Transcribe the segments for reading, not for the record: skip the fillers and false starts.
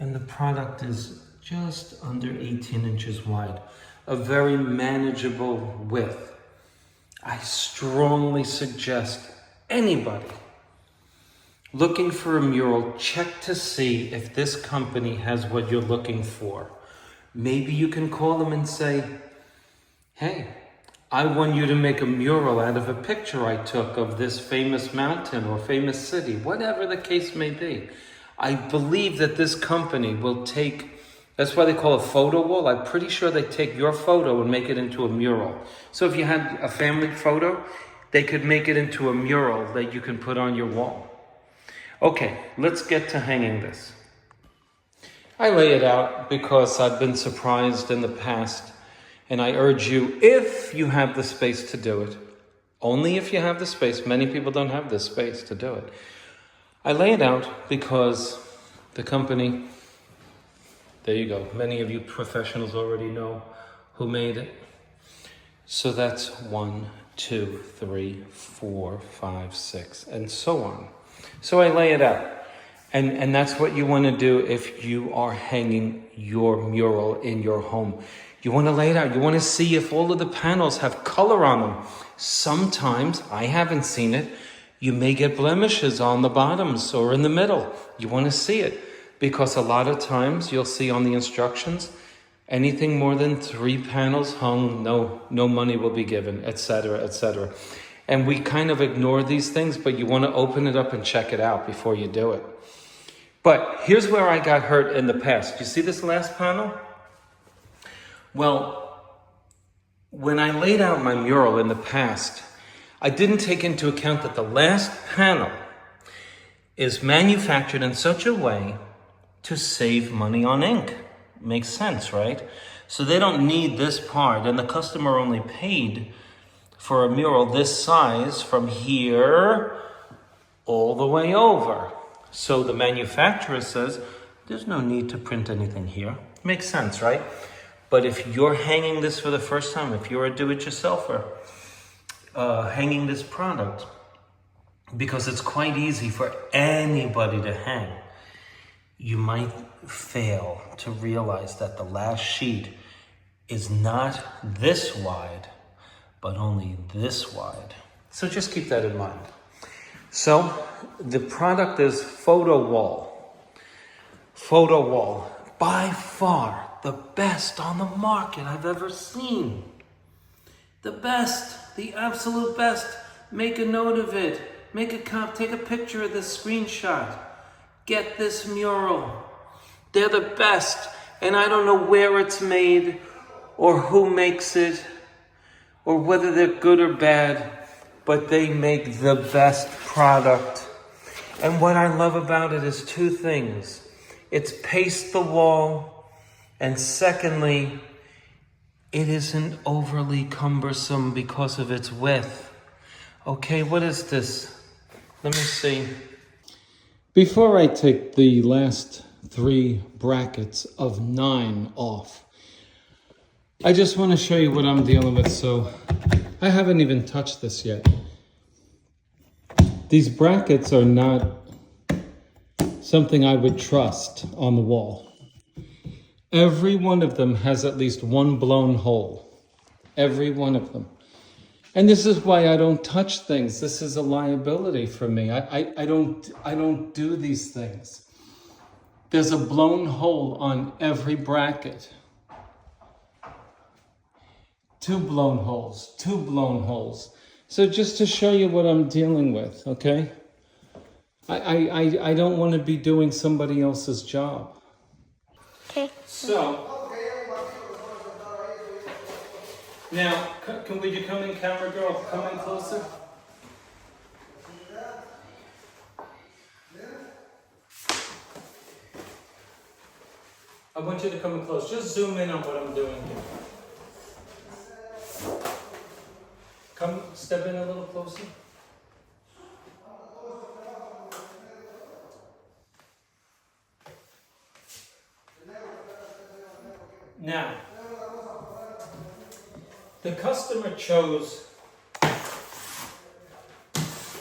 And the product is just under 18 inches wide, a very manageable width. I strongly suggest anybody looking for a mural, check to see if this company has what you're looking for. Maybe you can call them and say, hey, I want you to make a mural out of a picture I took of this famous mountain or famous city, whatever the case may be. I believe that this company will take, that's why they call it a photo wall. I'm pretty sure they take your photo and make it into a mural. So if you had a family photo, they could make it into a mural that you can put on your wall. Okay, let's get to hanging this. I lay it out because I've been surprised in the past, and I urge you, if you have the space to do it, only if you have the space, many people don't have the space to do it. I lay it out because the company, there you go, many of you professionals already know who made it. So that's 1, 2, 3, 4, 5, 6, and so on. So I lay it out. And that's what you want to do if you are hanging your mural in your home. You want to lay it out. You want to see if all of the panels have color on them. Sometimes, I haven't seen it, you may get blemishes on the bottoms or in the middle. You want to see it because a lot of times you'll see on the instructions, anything more than 3 panels hung, no money will be given, etc., etc. And we kind of ignore these things, but you want to open it up and check it out before you do it. But here's where I got hurt in the past. You see this last panel? Well, when I laid out my mural in the past, I didn't take into account that the last panel is manufactured in such a way to save money on ink. Makes sense, right? So they don't need this part, and the customer only paid for a mural this size from here all the way over. So the manufacturer says, there's no need to print anything here. Makes sense, right? But if you're hanging this for the first time, if you're a do-it-yourselfer, hanging this product, because it's quite easy for anybody to hang, you might fail to realize that the last sheet is not this wide, but only this wide. So just keep that in mind. So the product is Photo Wall. Photo Wall, by far the best on the market I've ever seen. The best, the absolute best. Make a note of it. Take a picture of this screenshot. Get this mural. They're the best, and I don't know where it's made or who makes it or whether they're good or bad, but they make the best product. And what I love about it is 2 things. It's paste the wall, and secondly, it isn't overly cumbersome because of its width. Okay, what is this? Let me see. Before I take the last 3 brackets of 9 off, I just want to show you what I'm dealing with. So I haven't even touched this yet. These brackets are not something I would trust on the wall. Every one of them has at least 1 blown hole. Every one of them. And this is why I don't touch things. This is a liability for me. I don't do these things. There's a blown hole on every bracket. 2 blown holes, 2 blown holes. So just to show you what I'm dealing with, okay? I don't want to be doing somebody else's job. Okay. So, now, would you come in, camera girl? Come in closer. I want you to come in close. Just zoom in on what I'm doing here. Come, step in a little closer. Now, the customer chose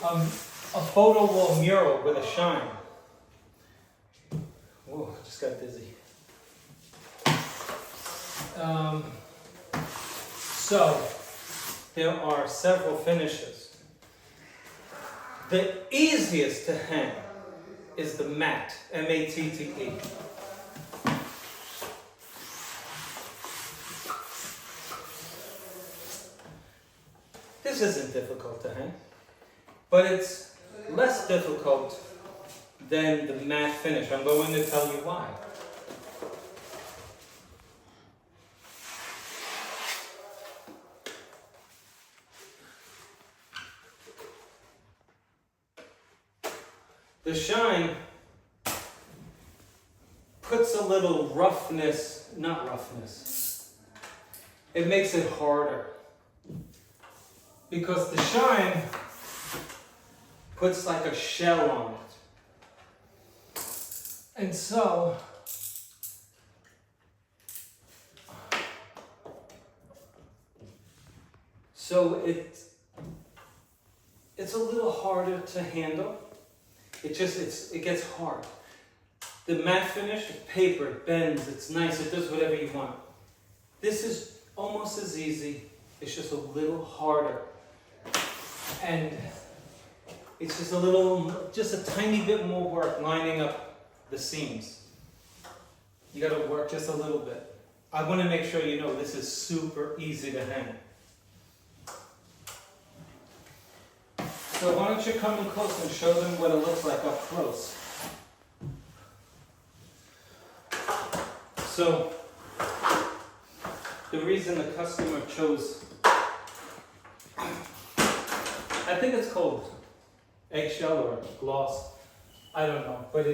a photo wall mural with a shine. Oh, I just got dizzy. So, there are several finishes. The easiest to hang is the matte, M-A-T-T-E. This isn't difficult to hang, but it's less difficult than the matte finish. I'm going to tell you why. The shine puts a little roughness, not roughness, it makes it harder. Because the shine puts like a shell on it. And so, it's a little harder to handle. It gets hard. The matte finish, paper, it bends, it's nice, it does whatever you want. This is almost as easy, it's just a little harder. And it's just a tiny bit more work lining up the seams. You gotta work just a little bit. I wanna make sure you know this is super easy to hang. So why don't you come in close and show them what it looks like up close. So, the reason the customer chose, I think it's called eggshell or gloss, I don't know, but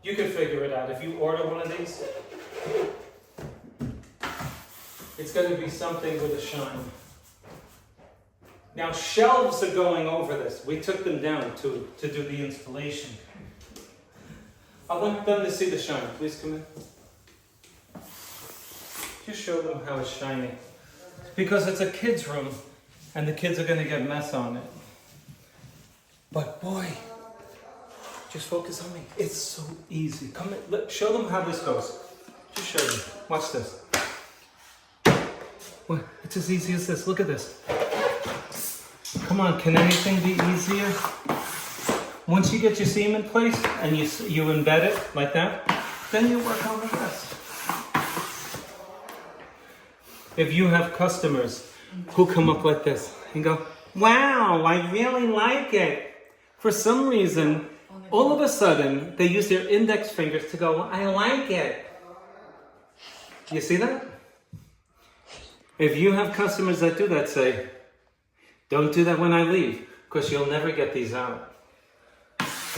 you can figure it out. If you order one of these, it's going to be something with a shine. Now shelves are going over this. We took them down to do the installation. I want them to see the shine. Please come in. Just show them how it's shining. Because it's a kid's room and the kids are going to get mess on it. But boy, just focus on me. It's so easy. Come in, show them how this goes. Just show them. Watch this. Well, it's as easy as this. Look at this. Come on, can anything be easier? Once you get your seam in place and you embed it like that, then you work on the rest. If you have customers who come up like this and go, wow, I really like it. For some reason, all of a sudden, they use their index fingers to go, I like it. You see that? If you have customers that do that, say, don't do that when I leave, because you'll never get these out.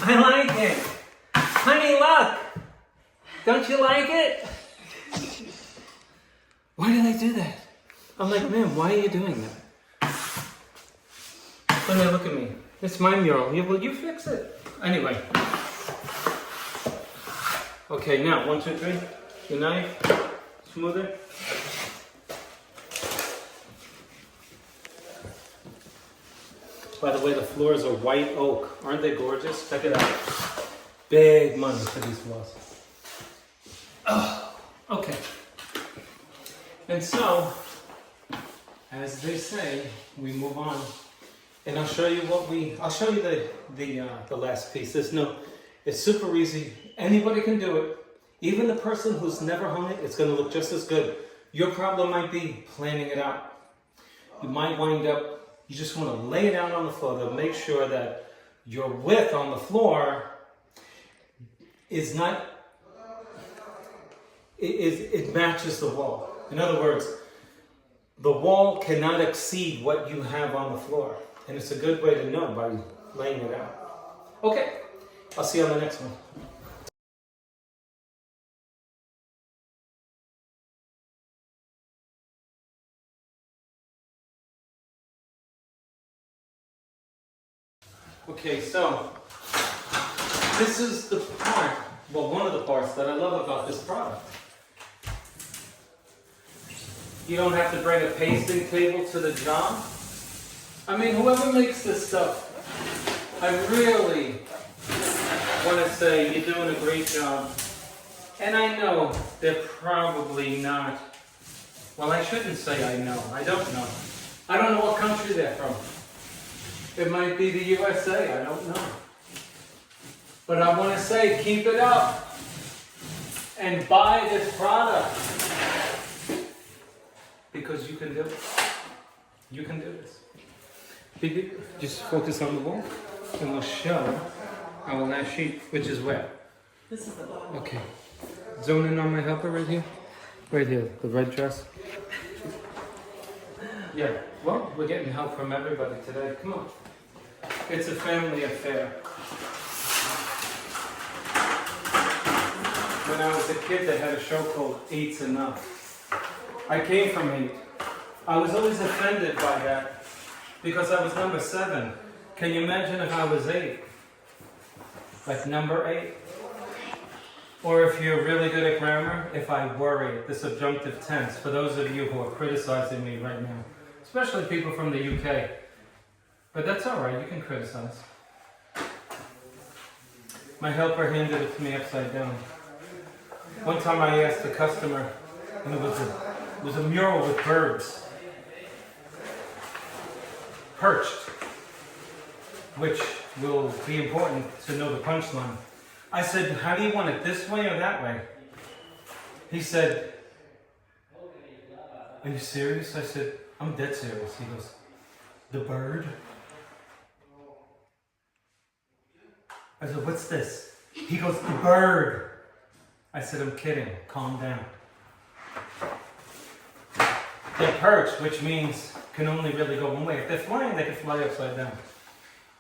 I like it. Honey, look. Don't you like it? Why do they do that? I'm like, man, why are you doing that? When they look at me, it's my mural. Will you fix it? Anyway. Okay, now, 1, 2, 3. Your knife. Smoother. By the way, the floors are white oak. Aren't they gorgeous? Check it out. Big money for these floors. Oh, okay. And so, as they say, we move on. And I'll show you the last piece. It's super easy. Anybody can do it. Even the person who's never hung it, it's going to look just as good. Your problem might be planning it out. You might wind up, you just want to lay it out on the floor to make sure that your width on the floor is not, it matches the wall. In other words, the wall cannot exceed what you have on the floor. And it's a good way to know by laying it out. Okay, I'll see you on the next one. Okay, so this is the part, well, one of the parts that I love about this product. You don't have to bring a pasting table to the job. I mean, whoever makes this stuff, I really want to say you're doing a great job. And I know they're probably not, well, I shouldn't say I know. I don't know. I don't know what country they're from. It might be the USA, I don't know. But I want to say, keep it up and buy this product. Because you can do it. You can do this. Just focus on the wall and we'll show our last sheet, which is where? This is the bottom. Okay. Zone in on my helper right here. Right here, the red dress. Yeah, well, we're getting help from everybody today. Come on. It's a family affair. When I was a kid, they had a show called Eight's Enough. I came from 8. I was always offended by that because I was number 7. Can you imagine if I was 8? Like number 8? Or if you're really good at grammar, if I worry, the subjunctive tense, for those of you who are criticizing me right now, especially people from the UK. But that's all right, you can criticize. My helper handed it to me upside down. One time I asked a customer, and it was a mural with birds, perched, which will be important to know the punchline. I said, how do you want it, this way or that way? He said, are you serious? I said, I'm dead serious. He goes, the bird? I said, what's this? He goes, the bird. I said, I'm kidding, calm down. They're perched, which means can only really go one way. If they're flying, they can fly upside down.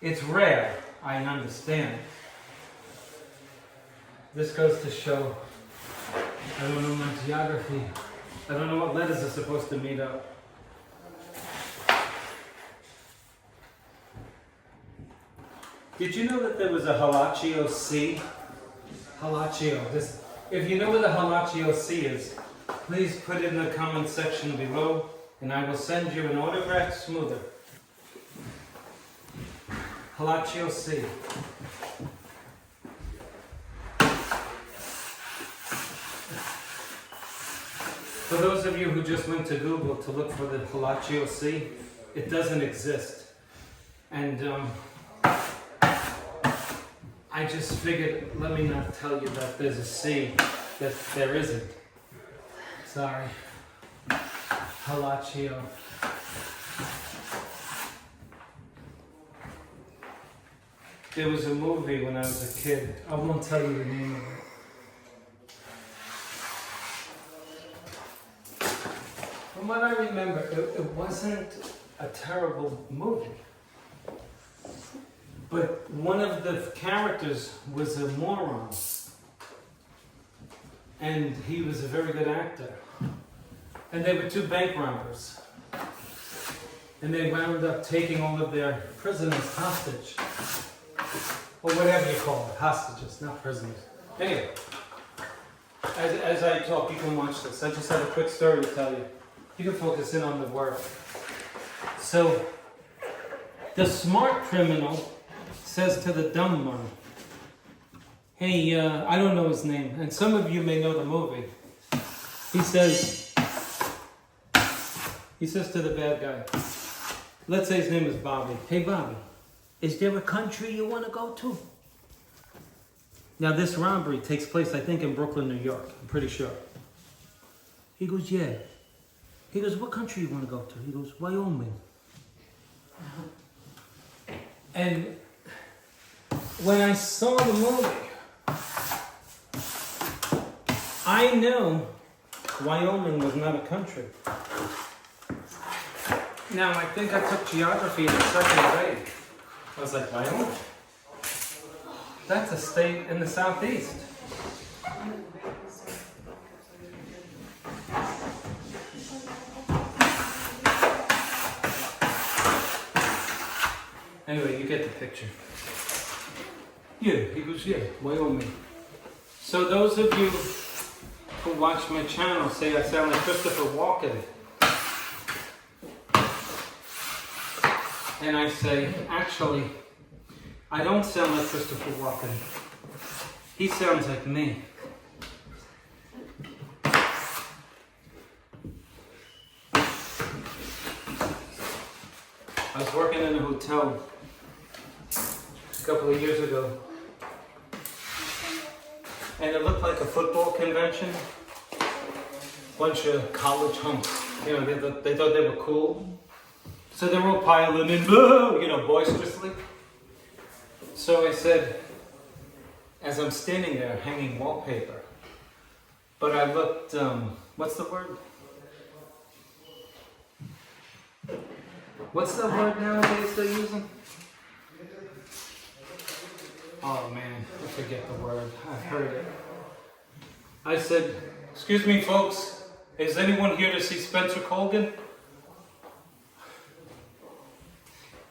It's rare, I understand. This goes to show, I don't know my geography. I don't know what letters are supposed to meet up. Did you know that there was a Halachio C? Halachio. If you know what the Halachio C is, please put it in the comment section below and I will send you an autographed smoother. Halachio C. For those of you who just went to Google to look for the Halachio C, it doesn't exist. And I just figured, let me not tell you that there's a C that there isn't. Sorry. Halachio. There was a movie when I was a kid. I won't tell you the name of it. From what I remember, it wasn't a terrible movie. But one of the characters was a moron. And he was a very good actor. And they were 2 bank robbers. And they wound up taking all of their prisoners hostage. Or whatever you call it, hostages, not prisoners. Anyway, as I talk, you can watch this. I just have a quick story to tell you. You can focus in on the word. So, the smart criminal says to the dumb one, hey, I don't know his name, and some of you may know the movie. He says to the bad guy, let's say his name is Bobby. Hey, Bobby, is there a country you want to go to? Now, this robbery takes place, I think, in Brooklyn, New York. I'm pretty sure. He goes, yeah. He goes, what country you want to go to? He goes, Wyoming. And when I saw the movie, I knew Wyoming was not a country. Now, I think I took geography in the 2nd grade. I was like, Wyoming? That's a state in the southeast. Anyway, you get the picture. Yeah, he goes, yeah, Wyoming. So those of you who watch my channel say I sound like Christopher Walken. And I say, actually, I don't sound like Christopher Walken. He sounds like me. was working in a hotel a couple of years ago, and it looked like a football convention. Bunch of college hunks, you know, they thought they were cool. So they were all piling in, boo, you know, boisterously. So I said, as I'm standing there hanging wallpaper, but I looked, what's the word? What's the word nowadays they're using? Oh man, I forget the word. I've heard it. I said, excuse me folks, is anyone here to see Spencer Colgan?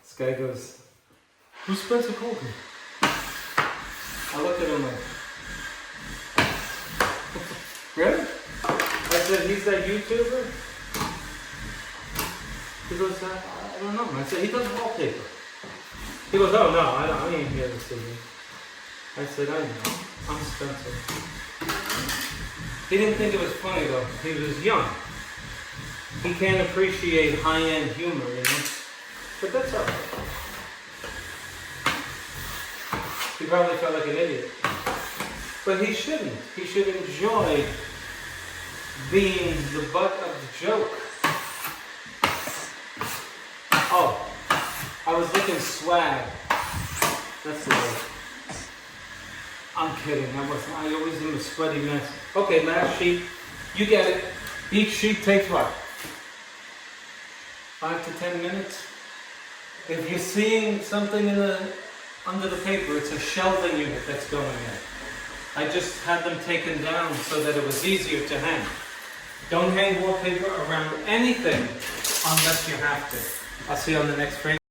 This guy goes, who's Spencer Colgan? I looked at him like, really? I said, he's that YouTuber? He goes, I don't know. I said, he does wallpaper. He goes, oh no, I ain't here to see you. I said, I know. I'm Spencer. He didn't think it was funny though. He was young. He can't appreciate high-end humor, you know? But that's all right. He probably felt like an idiot. But he shouldn't. He should enjoy being the butt of the joke. Oh, I was looking swag. That's the word. I'm kidding. I always am a sweaty mess. Okay, last sheet. You get it. Each sheet takes what? 5 to 10 minutes? If you're seeing something under the paper, it's a shelving unit that's going in. I just had them taken down so that it was easier to hang. Don't hang wallpaper around anything unless you have to. I'll see you on the next frame.